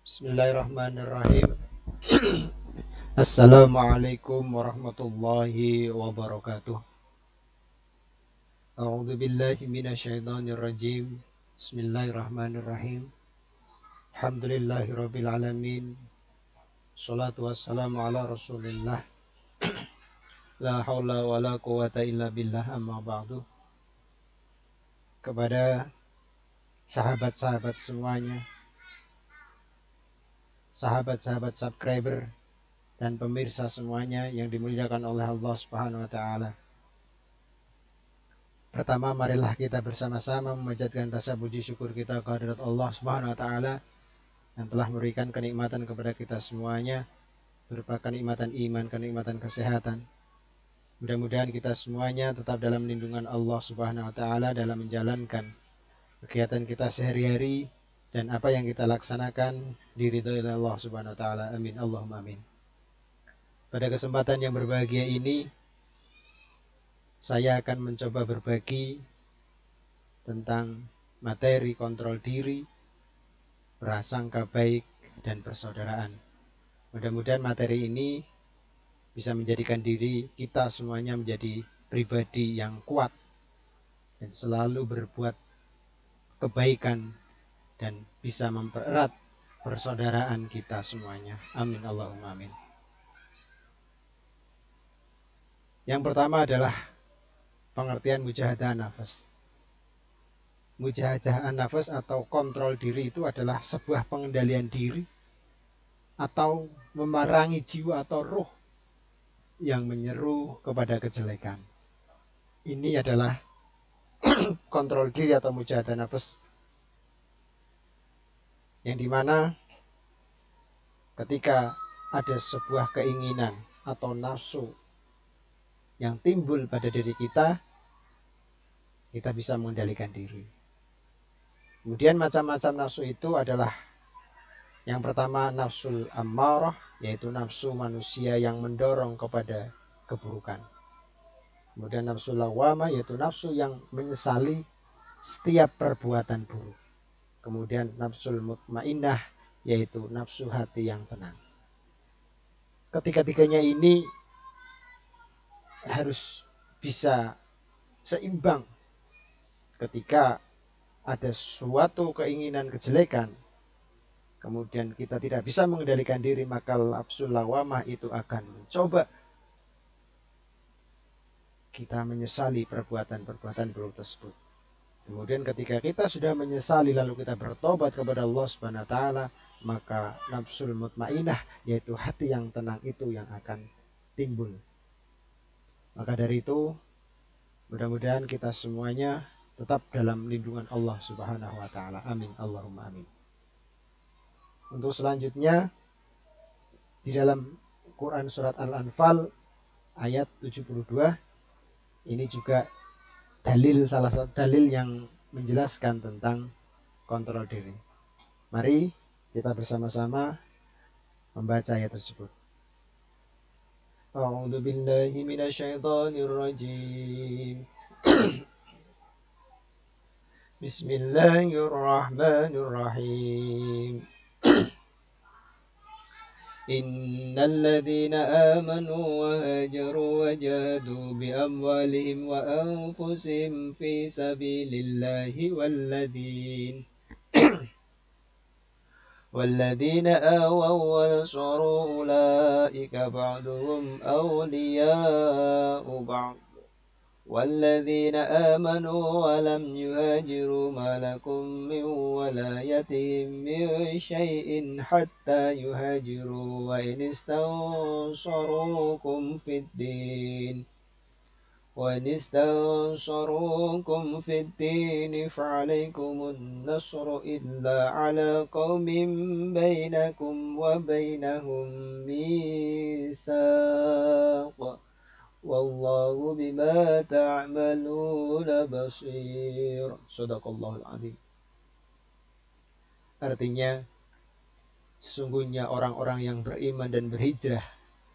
Bismillahirrahmanirrahim. Assalamualaikum warahmatullahi wabarakatuh. A'udzu billahi minasyaitonir rajim. Bismillahirrahmanirrahim. Alhamdulillahirabbil alamin. Shalatu wassalamu ala Rasulillah. La haula wala quwata illa billah, amma ba'du. Kepada sahabat-sahabat semuanya, sahabat-sahabat subscriber dan pemirsa semuanya yang dimuliakan oleh Allah Subhanahu wa taala. Pertama, marilah kita bersama-sama memanjatkan rasa puji syukur kita kehadirat Allah Subhanahu wa taala yang telah memberikan kenikmatan kepada kita semuanya, berupa kenikmatan iman, kenikmatan kesehatan. Mudah-mudahan kita semuanya tetap dalam lindungan Allah Subhanahu wa taala dalam menjalankan kegiatan kita sehari-hari dan apa yang kita laksanakan diridhoi oleh Allah Subhanahu wa taala. Amin Allahumma amin. Pada kesempatan yang berbahagia ini, saya akan mencoba berbagi tentang materi kontrol diri, prasangka baik, dan persaudaraan. Mudah-mudahan materi ini bisa menjadikan diri kita semuanya menjadi pribadi yang kuat dan selalu berbuat kebaikan dan bisa mempererat persaudaraan kita semuanya. Amin Allahumma amin. Yang pertama adalah pengertian mujahadah nafas. Mujahadah nafas atau kontrol diri itu adalah sebuah pengendalian diri atau memerangi jiwa atau ruh yang menyeru kepada kejelekan. Ini adalah kontrol diri atau mujahadah nafas, yang dimana ketika ada sebuah keinginan atau nafsu yang timbul pada diri kita, kita bisa mengendalikan diri. Kemudian macam-macam nafsu itu adalah, yang pertama nafsul ammarah, yaitu nafsu manusia yang mendorong kepada keburukan. Kemudian nafsul lawamah, yaitu nafsu yang menyesali setiap perbuatan buruk. Kemudian nafsul mutmainnah, yaitu nafsu hati yang tenang. Ketiga-tiganya ini harus bisa seimbang. Ketika ada suatu keinginan kejelekan, kemudian kita tidak bisa mengendalikan diri, maka nafsul lawamah itu akan mencoba kita menyesali perbuatan-perbuatan buruk tersebut. Kemudian ketika kita sudah menyesali lalu kita bertobat kepada Allah Subhanahu wa taala, maka nafsul mutmainnah, yaitu hati yang tenang itu yang akan timbul. Maka dari itu, mudah-mudahan kita semuanya tetap dalam lindungan Allah Subhanahu wa taala. Amin Allahumma amin. Untuk selanjutnya, di dalam Quran surat Al-Anfal ayat 72, ini juga salah satu dalil yang menjelaskan tentang kontrol diri. Mari kita bersama-sama membaca ayat tersebut. A'udzu billahi minasyaitonir rajim. Bismillahirrahmanirrahim. Innal ladzina amanu wa hajaru wa jahadu bi amwalihim wa anfusihim fi sabilillahi والذين آووا ونصروا أولئك بعضهم أولياء بعض والذين آمنوا ولم يهاجروا ما لكم من ولايتهم من شيء حتى يهاجروا وإن استنصروكم في الدين فعليكم النصر إلا على قوم بينكم وبينهم ميثاق والله بما تعملون بصير. Shadaqallahul adzim. Artinya, sesungguhnya orang-orang yang beriman dan berhijrah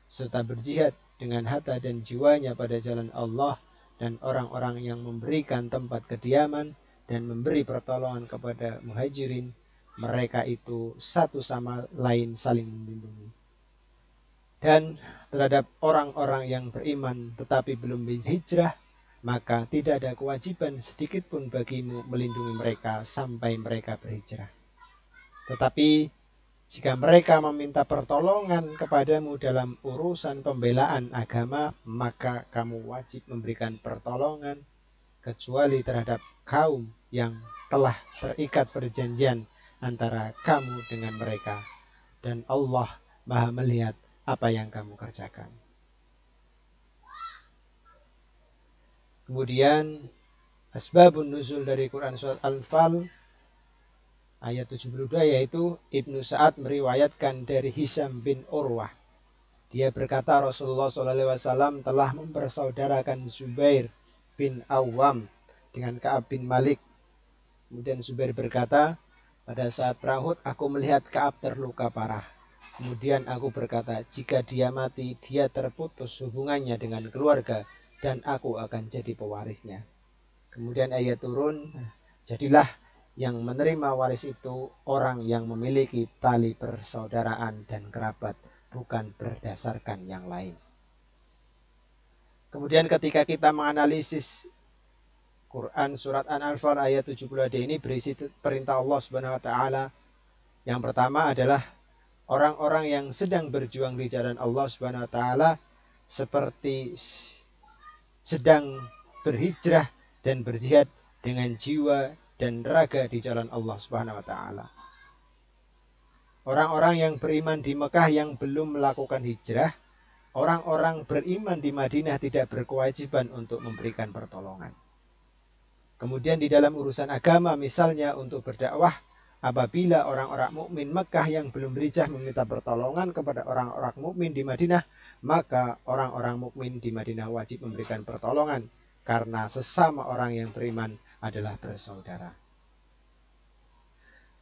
serta berjihad dengan harta dan jiwanya pada jalan Allah, dan orang-orang yang memberikan tempat kediaman dan memberi pertolongan kepada muhajirin, mereka itu satu sama lain saling melindungi. Dan terhadap orang-orang yang beriman tetapi belum berhijrah, maka tidak ada kewajiban sedikit pun bagimu melindungi mereka sampai mereka berhijrah. Tetapi jika mereka meminta pertolongan kepadamu dalam urusan pembelaan agama, maka kamu wajib memberikan pertolongan, kecuali terhadap kaum yang telah terikat perjanjian antara kamu dengan mereka. Dan Allah Maha melihat apa yang kamu kerjakan. Kemudian asbabun nuzul dari Quran surat Al-Anfal ayat 72, yaitu Ibnu Sa'ad meriwayatkan dari Hisham bin Urwah. Dia berkata Rasulullah SAW telah mempersaudarakan Zubair bin Awam dengan Ka'ab bin Malik. Kemudian Zubair berkata, pada saat perang Uhud aku melihat Ka'ab terluka parah. Kemudian aku berkata, jika dia mati, dia terputus hubungannya dengan keluarga dan aku akan jadi pewarisnya. Kemudian ayat turun, jadilah yang menerima waris itu orang yang memiliki tali persaudaraan dan kerabat, bukan berdasarkan yang lain. Kemudian ketika kita menganalisis Quran surat An-Anfal ayat 72 ini berisi perintah Allah Subhanahu wa taala. Yang pertama adalah orang-orang yang sedang berjuang di jalan Allah Subhanahu wa taala seperti sedang berhijrah dan berjihad dengan jiwa dan raga di jalan Allah Subhanahu wa taala. Orang-orang yang beriman di Mekah yang belum melakukan hijrah, orang-orang beriman di Madinah tidak berkewajiban untuk memberikan pertolongan. Kemudian di dalam urusan agama, misalnya untuk berdakwah, apabila orang-orang mukmin Mekah yang belum berhijrah meminta pertolongan kepada orang-orang mukmin di Madinah, maka orang-orang mukmin di Madinah wajib memberikan pertolongan karena sesama orang yang beriman adalah bersaudara.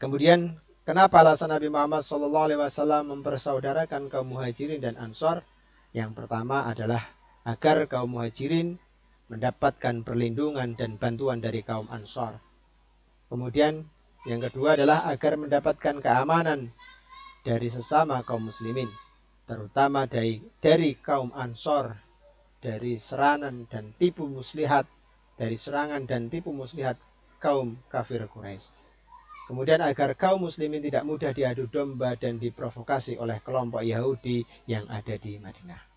Kemudian kenapa alasan Nabi Muhammad SAW mempersaudarakan kaum muhajirin dan ansor? Yang pertama adalah agar kaum muhajirin mendapatkan perlindungan dan bantuan dari kaum ansor. Kemudian yang kedua adalah agar mendapatkan keamanan dari sesama kaum muslimin, terutama dari kaum ansor, dari serangan dan tipu muslihat, kaum kafir Quraisy. Kemudian agar kaum muslimin tidak mudah diadu domba dan diprovokasi oleh kelompok Yahudi yang ada di Madinah.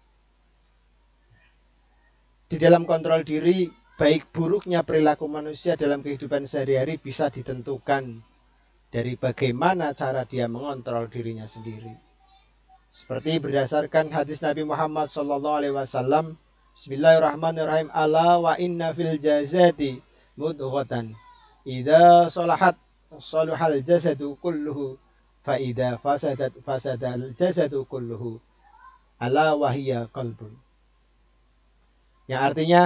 Di dalam kontrol diri, baik buruknya perilaku manusia dalam kehidupan sehari-hari bisa ditentukan dari bagaimana cara dia mengontrol dirinya sendiri. Seperti berdasarkan hadis Nabi Muhammad SAW, Bismillahirrahmanirrahim, ala wa inna fil jazati mudghatan idza salahat salahal jasadu kulluhu fa idza fasadat fasadal jasadu kulluhu ala wa hiya qalbun. Yang artinya,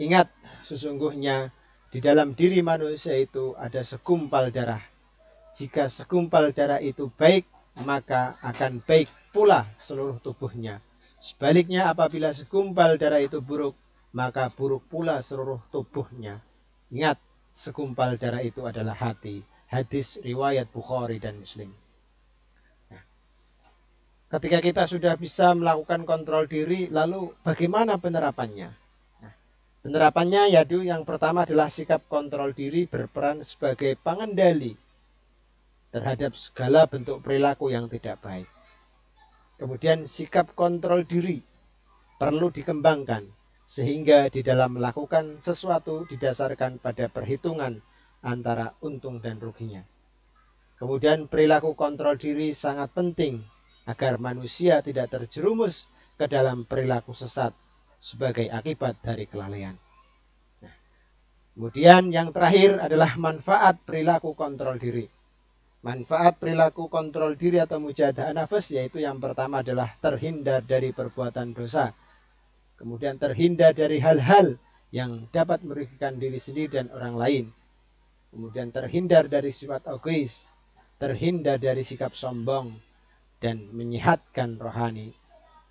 ingat, sesungguhnya di dalam diri manusia itu ada segumpal darah. Jika segumpal darah itu baik, maka akan baik pula seluruh tubuhnya. Sebaliknya, apabila segumpal darah itu buruk, maka buruk pula seluruh tubuhnya. Ingat, segumpal darah itu adalah hati. Hadis riwayat Bukhari dan Muslim. Ketika kita sudah bisa melakukan kontrol diri, lalu bagaimana penerapannya? Penerapannya yaitu yang pertama adalah sikap kontrol diri berperan sebagai pengendali terhadap segala bentuk perilaku yang tidak baik. Kemudian sikap kontrol diri perlu dikembangkan sehingga di dalam melakukan sesuatu didasarkan pada perhitungan antara untung dan ruginya. Kemudian perilaku kontrol diri sangat penting agar manusia tidak terjerumus ke dalam perilaku sesat sebagai akibat dari kelalaian. Kemudian yang terakhir adalah manfaat perilaku kontrol diri. Manfaat perilaku kontrol diri atau mujahadah nafas, yaitu yang pertama adalah terhindar dari perbuatan dosa. Kemudian terhindar dari hal-hal yang dapat merugikan diri sendiri dan orang lain. Kemudian terhindar dari sifat egois, terhindar dari sikap sombong, dan menyehatkan rohani.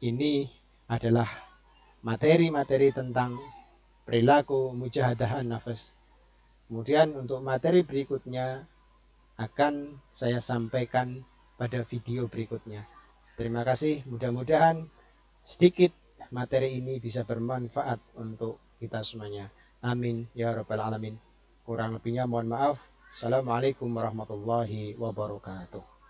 Ini adalah materi-materi tentang perilaku mujahadah nafas. Kemudian untuk materi berikutnya akan saya sampaikan pada video berikutnya. Terima kasih, mudah-mudahan sedikit materi ini bisa bermanfaat untuk kita semuanya. Amin ya rabbal alamin. Kurang lebihnya mohon maaf. Assalamualaikum warahmatullahi wabarakatuh.